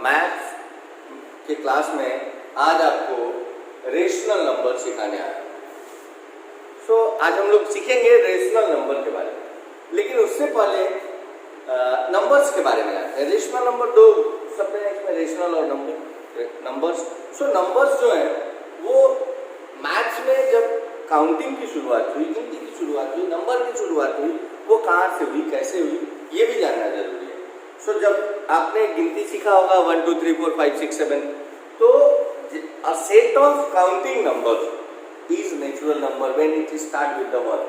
Maths के class में आज आपको रेशनल नंबर सिखाने आया। आज हम लोग सीखेंगे रेशनल नंबर के बारे में, लेकिन उससे पहले नंबर्स के बारे में आते हैं। रेशनल नंबर दो शब्द हैं इसमें, रेशनल और नंबर्स। नंबर्स जो है वो मैथ्स में जब काउंटिंग की शुरुआत हुई, गिनती की शुरुआत हुई, नंबर की शुरुआत हुई, वो कहाँ से हुई, कैसे हुई, ये भी जानना जरूरी है। जब आपने गिनती सीखा होगा 1 2 3 4 5 6 7, तो a set of counting numbers is natural number when it start with the 1।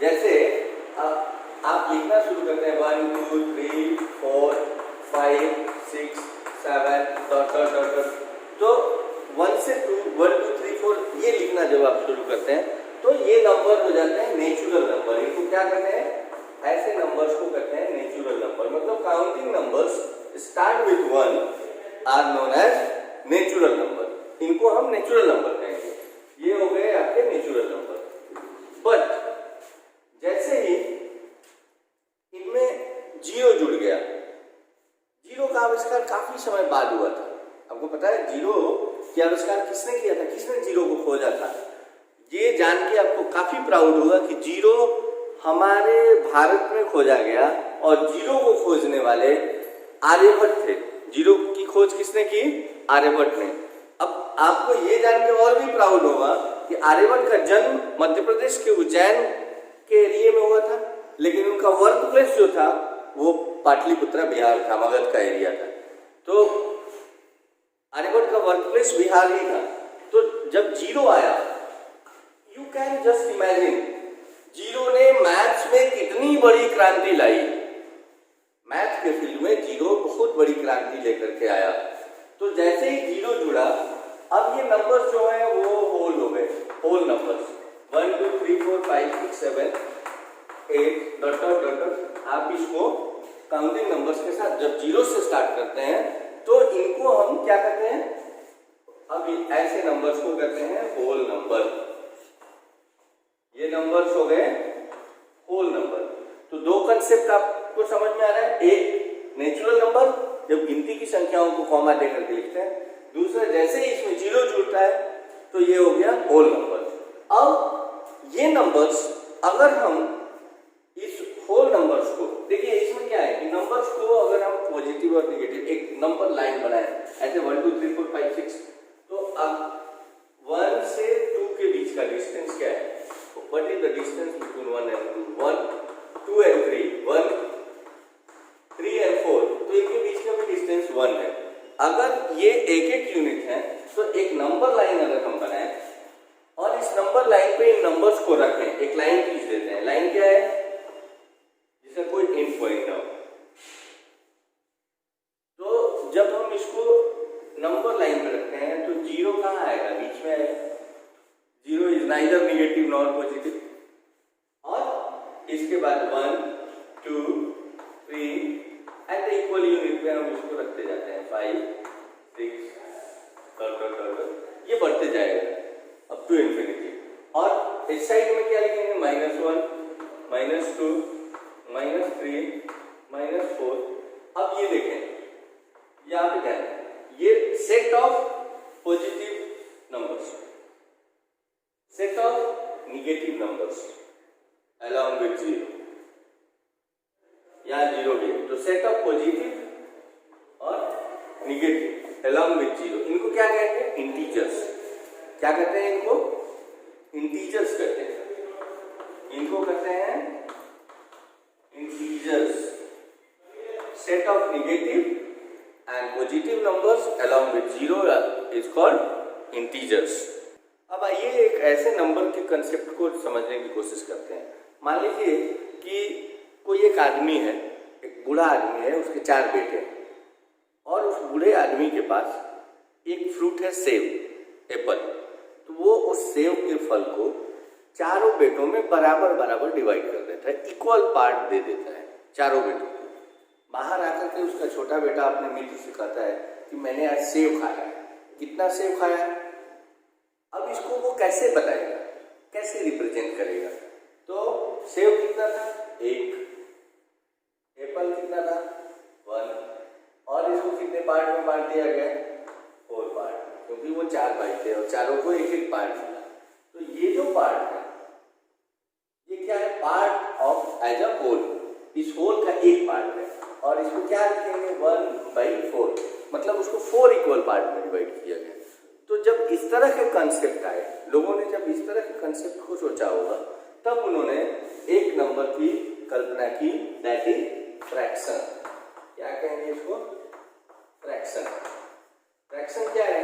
जैसे आप लिखना शुरू करते हैं 1 2 3 4 5 6 7 डॉट डॉट डॉट डॉट, तो 1 से 1 2 3 4 ये लिखना जब आप शुरू करते हैं तो ये नंबर हो जाते हैं नेचुरल नंबर। इनको क्या कहते हैं? ऐसे नंबर्स को कहते हैं नेचुरल नंबर। मतलब counting numbers start with 1 are known as natural number. इनको हम नेचुरल नंबर कहेंगे। ये हो गए आपके नेचुरल नंबर। बट जैसे ही इनमें जीरो जुड़ गया, जीरो का आविष्कार काफी समय बाद हुआ था। आपको पता है जीरो का आविष्कार किसने किया था? किसने जीरो को खोजा था? ये जान के आपको काफी प्राउड होगा कि जीरो हमारे भारत में खोजा गया और जीरो को खोजने वाले आर्यभट्ट थे। जीरो की खोज किसने की? आर्यभट्ट ने। अब आपको ये जान के और भी प्राउड होगा कि आर्यभट्ट का जन्म मध्य प्रदेश के उज्जैन के एरिया में हुआ था, लेकिन उनका बर्थ प्लेस जो था वो पाटलिपुत्रा बिहार था, मगध का एरिया था। तो आर्यभट्ट का बर्थ प्लेस बिहार ही था। तो जब जीरो आया, you can just imagine zero ने मैथ्स में कितनी बड़ी क्रांति लाई। मैथ के फील्ड में जीरो बहुत बड़ी क्रांति लेकर के आया। तो जैसे ही जीरो जुड़ा, अब ये नंबर्स जो है वो होल हो गए, whole numbers 1 2 3 4 5 6 7 8 dot dot dot. आप इसको काउंटिंग नंबर्स के साथ जब जीरो से स्टार्ट करते हैं तो इनको हम क्या कहते हैं? अब ऐसे नंबर्स को कहते हैं होल नंबर। ये नंबर्स हो गए होल नंबर। तो दो कंसेप्ट आपको समझ में आ रहा है। एक नेचुरल नंबर, जब गिनती की संख्याओं को कॉमा देकर के लिखते हैं। दूसरा, जैसे ही इसमें जीरो जुड़ता है तो ये हो गया होल नंबर। अब ये नंबर्स अगर हम इस होल नंबर्स को देखिए, इसमें क्या है कि नंबर्स को अगर हम पॉजिटिव और नेगेटिव एक नंबर लाइन बनाए ऐसे 1 2 3 4 5 6, तो अब 1 से 2 के बीच का डिस्टेंस क्या है? What is the distance between 1 and 2? 1, 2 and 3, 1, 3 and 4, तो इनके बीच का भी डिस्टेंस 1 है। अगर ये एक एक यूनिट है तो एक नंबर लाइन अगर हम बनाएं और इस नंबर लाइन पे इन नंबर्स को रखें, एक लाइन खींच देते हैं। लाइन क्या है? जिसका कोई एंड पॉइंट ना हो। तो जब हम इसको नंबर लाइन पे रखते हैं तो जीरो कहाँ आएगा? बीच में आएगा। Zero is neither negative nor positive. और इसके बाद 1 2 3 एट द इक्वल यूनिट पे हम इसको रखते जाते हैं 5 6 डॉट डॉट डॉट। ये बढ़ते जाएगा अप टू इंफिनिटी। और इस साइड में क्या लिखेंगे? -1 -2 -3 -4। अब ये देखें, यहाँ पे क्या है? ये set of positive numbers, set of negative numbers along with zero। यहाँ जीरो भी है, तो set of positive और negative along with zero, इनको क्या कहते हैं? इंटीजर्स। क्या कहते हैं इनको? इंटीजर्स कहते हैं। इनको कहते हैं integers. set of negative and positive numbers along with zero is called integers। अब आइए एक ऐसे नंबर के कंसेप्ट को समझने की कोशिश करते हैं। मान लीजिए कि कोई एक आदमी है, एक बूढ़ा आदमी है, उसके 4 बेटे हैं और उस बूढ़े आदमी के पास एक फ्रूट है, सेब, एप्पल। तो वो उस सेब के फल को चारों बेटों में बराबर बराबर डिवाइड कर देता है, इक्वल पार्ट दे देता है चारों बेटों को। बाहर आकर के उसका छोटा बेटा अपने मित्र से कहता है कि मैंने आज सेब खाया है। कितना सेब खाया है? अब इसको वो कैसे बताएगा, कैसे रिप्रेजेंट करेगा? तो सेब कितना था? 1। एप्पल कितना था? 1। और इसको कितने पार्ट में बांट दिया गया, 4 पार्ट, क्योंकि वो 4 बाइट थे और चारों को एक एक पार्ट मिला। तो ये जो पार्ट है ये क्या है, part of as a whole, इस होल का एक पार्ट है और इसको क्या लिखेंगे 1/4, मतलब उसको 4 इक्वल पार्ट में डिवाइड किया गया। तो जब इस तरह के कंसेप्ट आए, लोगों ने जब इस तरह के कंसेप्ट को सोचा होगा, तब उन्होंने एक नंबर की कल्पना की, दैट इज फ्रैक्शन। क्या कहेंगे इसको, फ्रैक्शन। फ्रैक्शन क्या है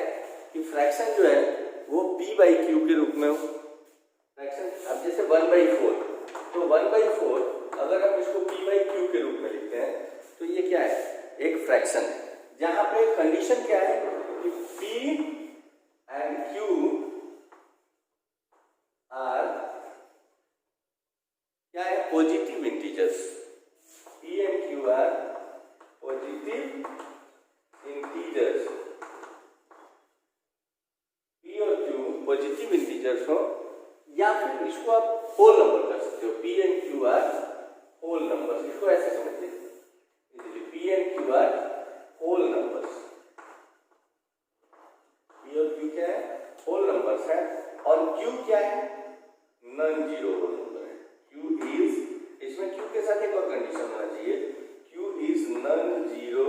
कि फ्रैक्शन जो है वो p/q के रूप में हो। फ्रैक्शन अब जैसे 1/4, तो 1/4 अगर हम इसको p/q के रूप में लिखते हैं तो ये क्या है, एक फ्रैक्शन है, जहां पे कंडीशन क्या है कि p and q are क्या है, positive integers. p and q are positive integers, p और q पॉजिटिव इंटीजर्स हो, या फिर इसको आप होल नंबर कर सकते हो, p and q are whole numbers. इसको ऐसे समझिए, p and q are whole numbers, p और q क्या है, होल नंबर्स है, और q क्या है, नॉन जीरो होल नंबर है। q इज, इसमें q के साथ एक और कंडीशन होना चाहिए, q is non zero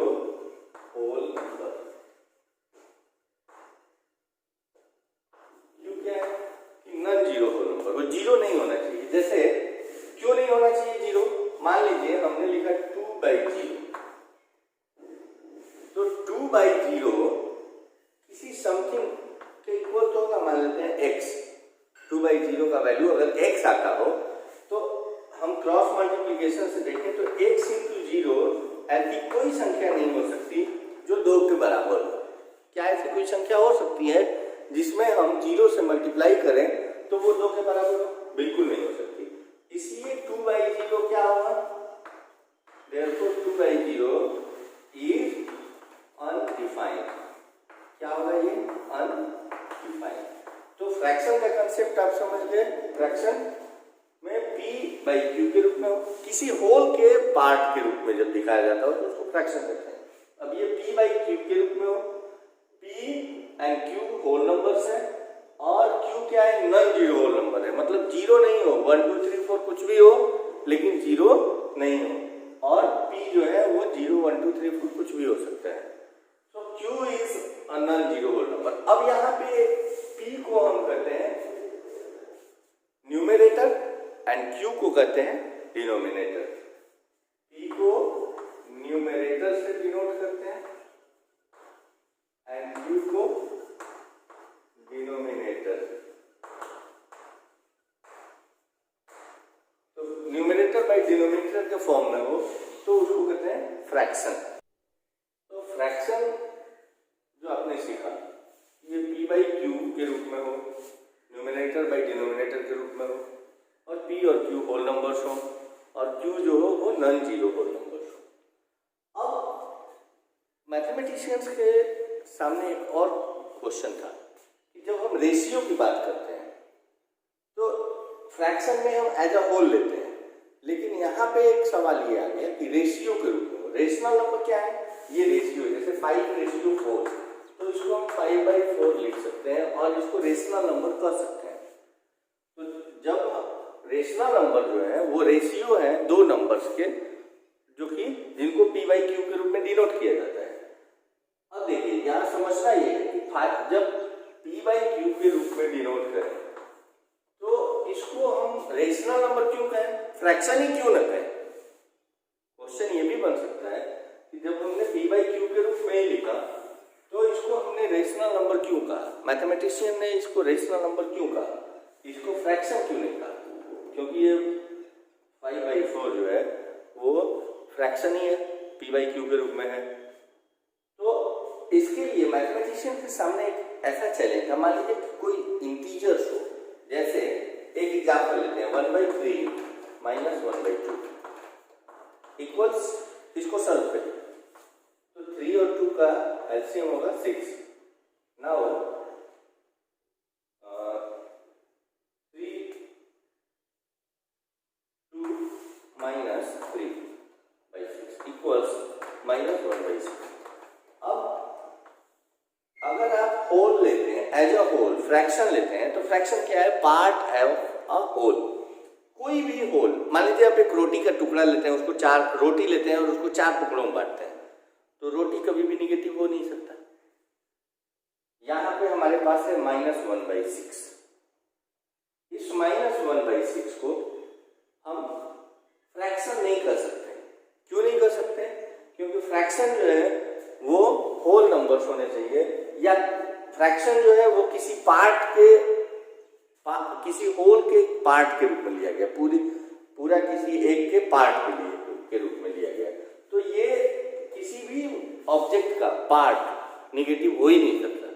whole number. q क्या है कि नॉन जीरो होल नंबर, वो जीरो नहीं होना चाहिए। जैसे क्यों नहीं होना चाहिए जीरो, मान लीजिए हमने लिखा 2/0, तो 2/0 किसी समथिंग के इक्वल तो होगा, मान लेते हैं x। 2/0 का वैल्यू अगर x आता हो तो हम क्रॉस मल्टीप्लिकेशन से देखें तो x × 0 ऐसी कोई संख्या नहीं हो सकती जो 2 के बराबर हो। क्या ऐसी कोई संख्या हो सकती है जिसमें हम 0 से मल्टीप्लाई करें तो वो 2 के बराबर हो? बिल्कुल नहीं हो सकती। इसलिए 2/0 क्या होगा, therefore 2/0 is undefined। क्या होगा ये, अनडिफाइंड। तो फ्रैक्शन का कंसेप्ट आप समझ गए, फ्रैक्शन में p/q के रूप में हो, किसी होल के पार्ट के रूप में जब दिखाया जाता हो तो उसको फ्रैक्शन कहते हैं। अब ये p/q के रूप में हो, p and q whole numbers है और q क्या है, नॉन जीरो होल नंबर है, मतलब जीरो नहीं हो, 1 2 3 4 कुछ भी हो लेकिन जीरो नहीं हो, और p जो है वो 0 1 2 3 4 कुछ भी हो सकता है। तो q is a non zero whole number. अब यहाँ पे p को हम कहते हैं न्यूमरेटर एंड q को कहते हैं डिनोमिनेटर। p को न्यूमरेटर से डिनोट करते हैं एंड q को डिनोमिनेटर। तो न्यूमरेटर बाय डिनोमिनेटर के फॉर्म में हो तो उसको कहते हैं फ्रैक्शन। तो फ्रैक्शन जो आपने सीखा ये p/q के रूप में हो, न्यूमरेटर बाय डिनोमिनेटर के रूप में हो, और p और q होल नंबर्स हो, और q जो हो वो नॉन जीरो होल नंबर्स हो। अब मैथमेटिशियंस के सामने एक और क्वेश्चन था कि जब हम रेशियो की बात करते हैं तो फ्रैक्शन में हम एज अ होल लेते हैं, लेकिन यहाँ पे एक सवाल ये आ गया कि रेशियो के रूप में हो। रेशनल नंबर क्या है, ये रेशियो, जैसे 5/4, तो इसको हम 5/4 लिख सकते हैं और इसको रेशनल नंबर कह सकते हैं। तो जब रेशनल नंबर जो है वो रेशियो है दो नंबर्स के, जो कि जिनको p/q के रूप में डिनोट किया जाता है। अब देखिए यहाँ समझना ये है कि जब p/q के रूप में डिनोट करें तो इसको हम रेशनल नंबर क्यों कहें, फ्रैक्शन ही क्यों ना कहें। क्वेश्चन ये भी बन सकता है कि जब हमने p/q के रूप में ही लिखा तो इसको हमने रेशनल नंबर क्यों कहा, मैथमेटिशियन ने इसको रेशनल नंबर क्यों कहा, इसको फ्रैक्शन क्यों नहीं कहा, क्योंकि ये 5/4 जो है वो फ्रैक्शन ही है, p/q के रूप में है। तो इसके लिए मैथमेटिशियन के सामने एक ऐसा चैलेंज था, मान लीजिए कि कोई इंटीजर्स हो, जैसे एक एग्जाम्पल लेते हैं 1/3 - 1/2 इक्वल्स, इसको सॉल्व करें तो 3 और 2 का एलसीएम होगा 6। Now 3 2 - 3/6 equals -1/6। अब एज अ होल फ्रैक्शन लेते हैं तो फ्रैक्शन क्या है, पार्ट ऑफ अ होल। कोई भी होल, मान लीजिए आप एक रोटी का टुकड़ा लेते हैं, उसको चार रोटी लेते हैं और उसको चार टुकड़ों में बांटते हैं, तो रोटी कभी भी निगेटिव हो नहीं सकता। यहाँ पे हमारे पास है -1/6। इस -1/6 को हम फ्रैक्शन नहीं कर सकते। क्यों नहीं कर सकते? क्योंकि फ्रैक्शन जो है वो होल नंबर्स होने चाहिए, या फ्रैक्शन जो है वो किसी पार्ट के किसी होल के पार्ट के रूप में लिया गया, पूरा किसी एक के पार्ट के रूप में लिया गया। तो ये किसी भी ऑब्जेक्ट का पार्ट निगेटिव हो ही नहीं सकता।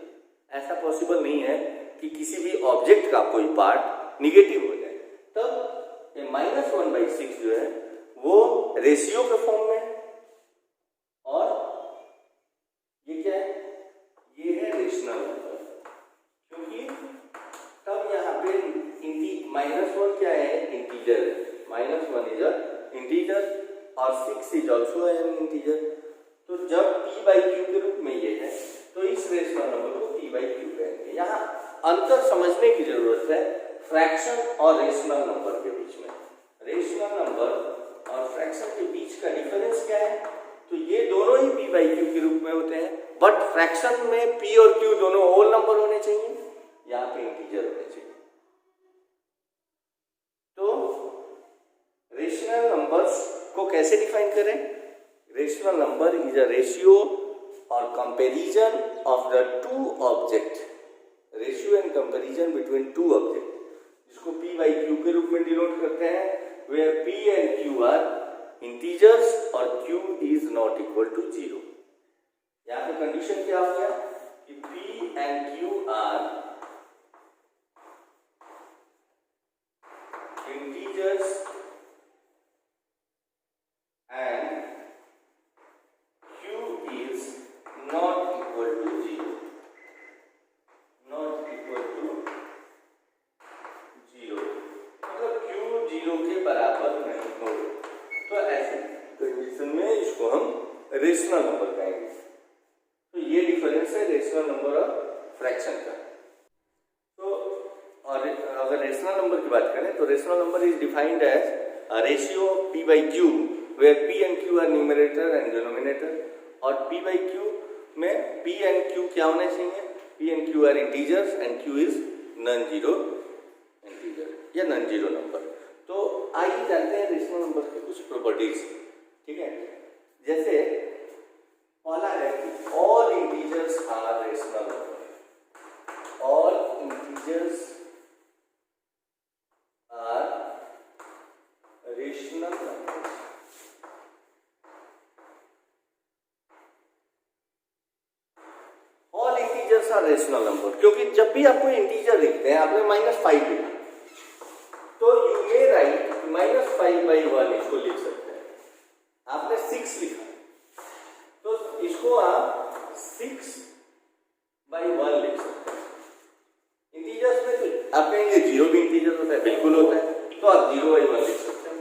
ऐसा पॉसिबल नहीं है कि किसी भी ऑब्जेक्ट का कोई पार्ट निगेटिव हो जाए। तब ये -1/6 जो है वो रेशियो के फॉर्म में है, और ये क्या है, ये है रेशनल नंबर। क्योंकि तब यहाँ पे -1 क्या है, इंटीजर है। -1 इज अ इंटीजर और 6 इज ऑल्सो एन इंटीजर। तो जब p/q के रूप में ये है तो इस रेशनल नंबर को p/q कहेंगे। यहाँ अंतर समझने की जरूरत है फ्रैक्शन और रेशनल नंबर के बीच में। रेशनल नंबर और फ्रैक्शन के बीच का डिफरेंस क्या है, तो ये दोनों ही p/q के रूप में होते हैं, बट फ्रैक्शन में p और q दोनों होल नंबर होने चाहिए, यहाँ पे इंटीजर होने चाहिए। तो रेशनल नंबर्स को कैसे डिफाइन करें? Rational number is a ratio और comparison of the two object, ratio and comparison between two object, जिसको p/q के रूप में डिनोट करते हैं, where p and q are integers और q is not equal to 0। यहाँ पे कंडीशन क्या हो गया कि p and q are integers and q is not equal to 0, not equal to 0, मतलब q 0 के बराबर नहीं हो। तो ऐसी कंडीशन में इसको हम रेशनल नंबर कहेंगे। तो ये डिफरेंस है रेशनल नंबर और फ्रैक्शन का। तो और अगर रेशनल नंबर की बात करें तो rational number is defined as a ratio of p/q where p and q are numerator and denominator, और p/q में p and q क्या होने चाहिए, p and q are integers and q is non-zero integer या non-zero number. तो आइए जानते हैं रेशनल नंबर की कुछ प्रॉपर्टीज। ठीक है, जैसे पहला है कि all integers are rational number, all integers are rational number. All integers are rational number, क्योंकि जब भी आपको इंटीजर लिखते हैं, आपने -5 लिखा तो यू मे राइट -5/1 इसको लिख सकते हैं। आपने 6 लिखा तो इसको आप 6/1 लिख सकते हैं। इंटीजर्स में तो आप कहेंगे 0 भी इंटीजर होता है, बिल्कुल होता है, तो आप 0/1 लिख सकते हैं,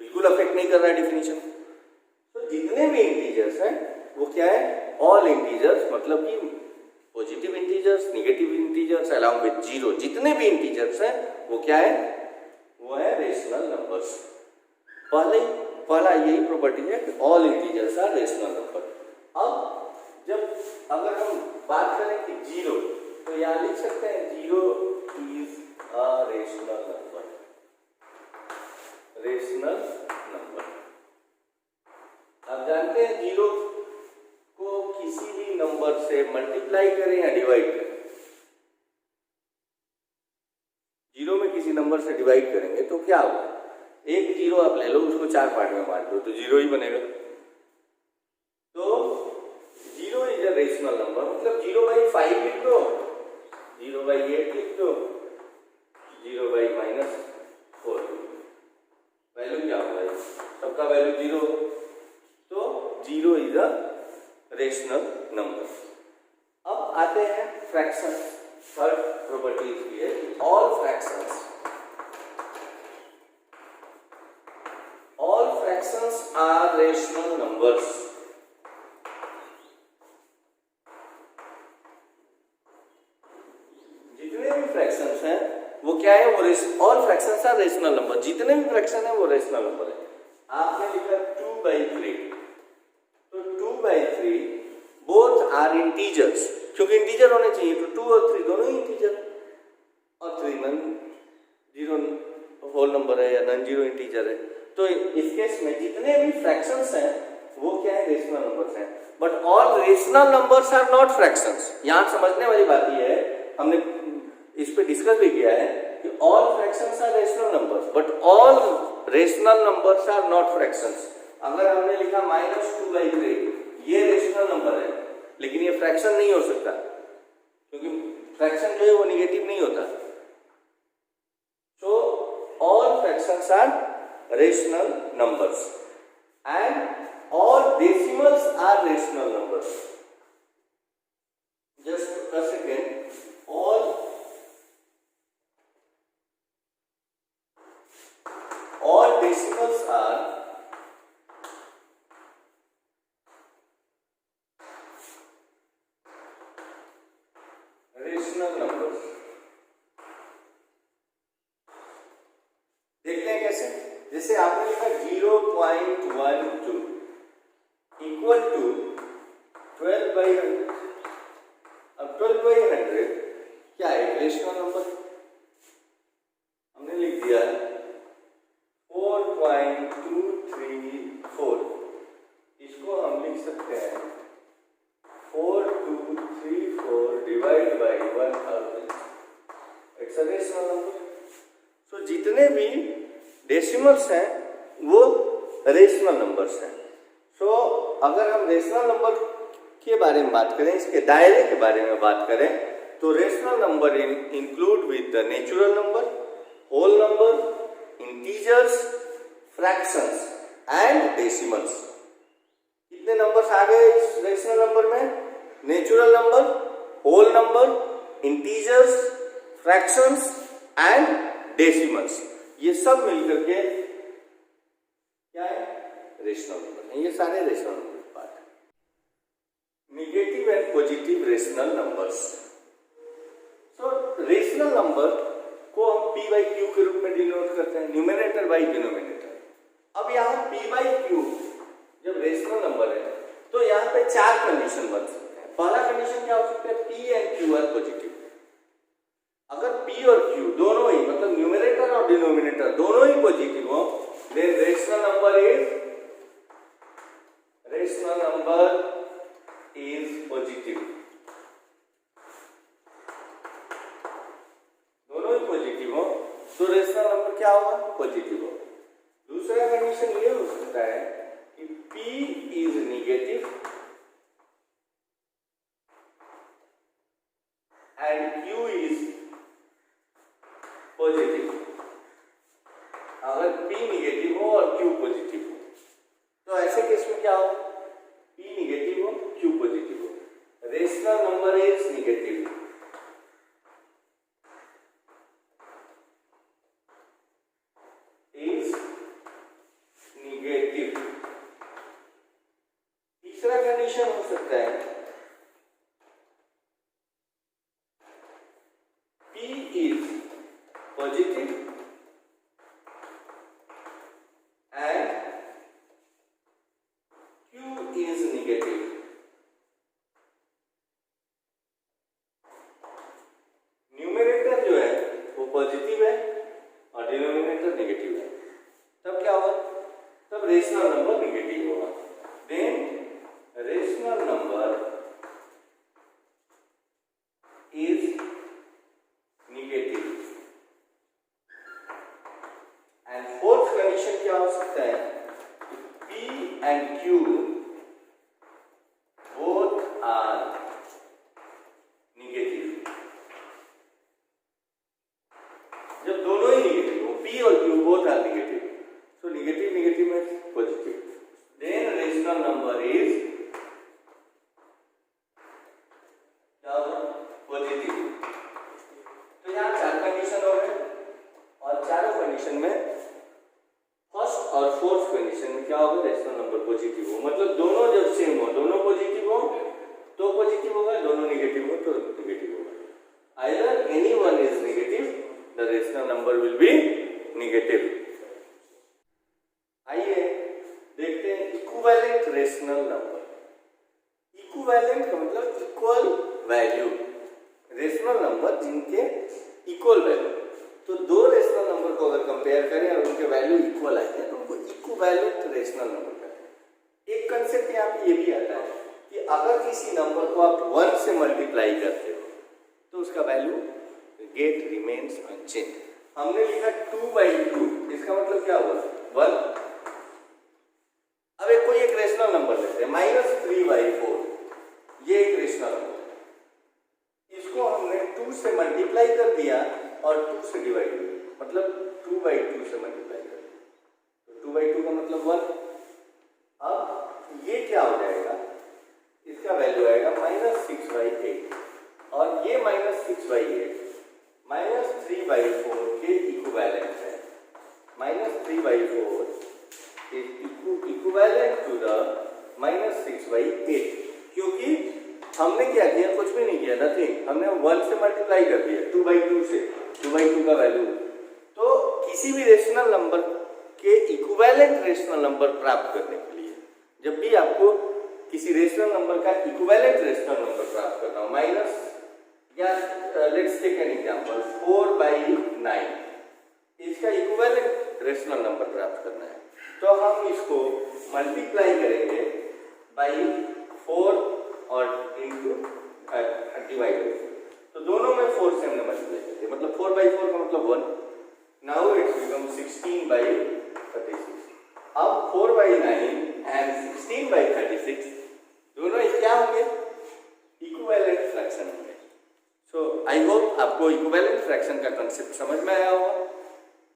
बिल्कुल अफेक्ट नहीं कर रहा है डिफिनीशन। तो जितने भी इंटीजर्स हैं वो क्या है, ऑल इंटीजर्स, मतलब कि positive integers, negative integers along with 0, जितने भी इंटीजर्स हैं वो क्या है, वो है रेशनल नंबर्स। पहला यही प्रॉपर्टी है कि all integers are rational number. अब जब अगर हम बात करें कि 0, तो यहाँ लिख सकते हैं 0 is a rational number, rational number. आप जानते हैं 0 को किसी भी नंबर से मल्टीप्लाई करें या डिवाइड करें, 0 में किसी नंबर से डिवाइड करेंगे तो क्या होगा, एक 0 आप ले लो, उसको 4 पार्ट में बांट दो तो 0 ही बनेगा। तो 0 इज अ रेशनल नंबर, मतलब 0/5 लिख दो, 0/8 लिख दो, 0/-4, वैल्यू क्या होगा, सबका वैल्यू 0, तो 0 इज अ रेशनल नंबर। अब आते हैं फ्रैक्शन। थर्ड प्रॉपर्टी इसकी है कि all fractions are rational numbers। Fractions are rational number, जितने भी फ्रैक्शन है वो रेशनल नंबर है। आपने लिखा 2/3, तो 2/3 बोथ आर इंटीजर्स, क्योंकि इंटीजर होने चाहिए, तो 2 और 3 दोनों ही इंटीजर, और 3 नॉन जीरो होल नंबर है या नॉन जीरो इंटीजर है। तो इस केस में जितने भी फ्रैक्शंस हैं वो क्या है, रेशनल नंबर्स हैं। But all rational numbers are not fractions. यहां समझने वाली बात यह है, हमने इस पे डिस्कस भी किया है कि all fractions are rational numbers but all rational numbers are not fractions. अगर हमने लिखा -2/3, ये रेशनल नंबर है, लेकिन ये फ्रैक्शन नहीं हो सकता, क्योंकि फ्रैक्शन जो है वो निगेटिव नहीं होता। So all fractions are rational numbers and all decimals are rational numbers. Just a second. All decimals are rational numbers. देखते हैं कैसे। जैसे आपने लिखा 0.12 इक्वल टू 12/100। अब 12/100 क्या है, रेशनल नंबर। हमने लिख दिया 4.234, इसको हम लिख सकते हैं 4234 divide by 1000। It's a rational number. तो जितने भी डेसिमल्स हैं वो रेशनल नंबर्स हैं। सो अगर हम रेशनल नंबर के बारे में बात करें, इसके दायरे के बारे में बात करें, तो rational number include with the natural number, whole number, integers, fractions and decimals. कितने नंबर्स आ गए इस रेशनल नंबर में? Natural number, whole number, integers, fractions and decimals. ये सब मिलकर के क्या है, रेशनल नंबर है। ये सारे रेशनल नंबर के पार्ट है। Negative and positive rational numbers. So rational number को हम p/q के रूप में डिनोट करते हैं, न्यूमरेटर बाई डिनोमिनेटर। अब यहाँ p/q जब रेशनल नंबर है तो यहाँ पे 4 कंडीशन बन सकते हैं। पहला कंडीशन क्या हो सकता है, p and q are positive. अगर p और q दोनों ही, मतलब न्यूमरेटर और डिनोमिनेटर दोनों ही पॉजिटिव हो, then rational number is positive. दोनों ही पॉजिटिव हो तो रेशनल नंबर क्या होगा, पॉजिटिव होगा। दूसरा कंडीशन ये हो सकता है कि p is negative and q is positive. अगर p नेगेटिव हो और q पॉजिटिव हो तो ऐसे केस में क्या हो, p नेगेटिव हो, q पॉजिटिव हो, रेशनल नंबर इज नेगेटिव। तीसरा कंडीशन हो सकता है p is positive and q is negative. Numerator जो है वो पॉजिटिव है और डिनोमिनेटर नेगेटिव है, तब क्या होगा, तब रेशनल नंबर नेगेटिव होगा। Then rational number is negative. And fourth condition क्या हो सकता है कि p and q rational number. Equivalent का मतलब इक्वल वैल्यू, रेशनल नंबर जिनके इक्वल वैल्यू। तो दो रेशनल नंबर को अगर कंपेयर करें और उनके वैल्यू इक्वल आते हैं तो उनको इक्विवेलेंट रेशनल नंबर कहते हैं। एक कंसेप्ट यहाँ पे ये भी आता है कि अगर किसी नंबर को आप 1 से मल्टीप्लाई करते हो तो उसका वैल्यू गेट रिमेन्स अनचेंज। हमने लिखा 2/2, इसका मतलब क्या हुआ 1। अब कोई एक रेशनल नंबर लेते हैं -3/4, ये एक रेशनल नंबर है। इसको हमने 2 से मल्टीप्लाई कर दिया और 2 से डिवाइड किया, मतलब 2/2 से मल्टीप्लाई कर दिया तो 2/2 का मतलब 1। अब ये क्या हो जाएगा, इसका वैल्यू आएगा -6/8 और ये -6/8 -3/4 के इक्विवेलेंट है। -3/4 इज इक्विवेलेंट टू द -6/8, क्योंकि हमने क्या किया, कुछ भी नहीं किया, नथिंग। हमने 1 से मल्टीप्लाई कर दिया 2/2 से, 2/2 का वैल्यू। तो किसी भी रेशनल नंबर के इक्विवेलेंट रेशनल नंबर प्राप्त करने के लिए, जब भी आपको किसी रेशनल नंबर का इक्विवेलेंट रेशनल नंबर प्राप्त करना हो, माइनस या लेट्स टेक एन एग्जांपल 4/9, इसका इक्विवेलेंट रेशनल नंबर प्राप्त करना है तो हम इसको मल्टीप्लाई करेंगे बाई 4 और इंटू डिवाइड करेंगे। तो दोनों में 4 से हमने मल्टीप्लाई कर दिया, मतलब 4/4 का मतलब 1। Now it's become 16/36। अब 4/9 एंड 16/36 दोनों क्या होंगे, इक्विवेलेंट फ्रैक्शन होंगे। सो आई होप आपको इक्विवेलेंट फ्रैक्शन का कंसेप्ट समझ में आया होगा।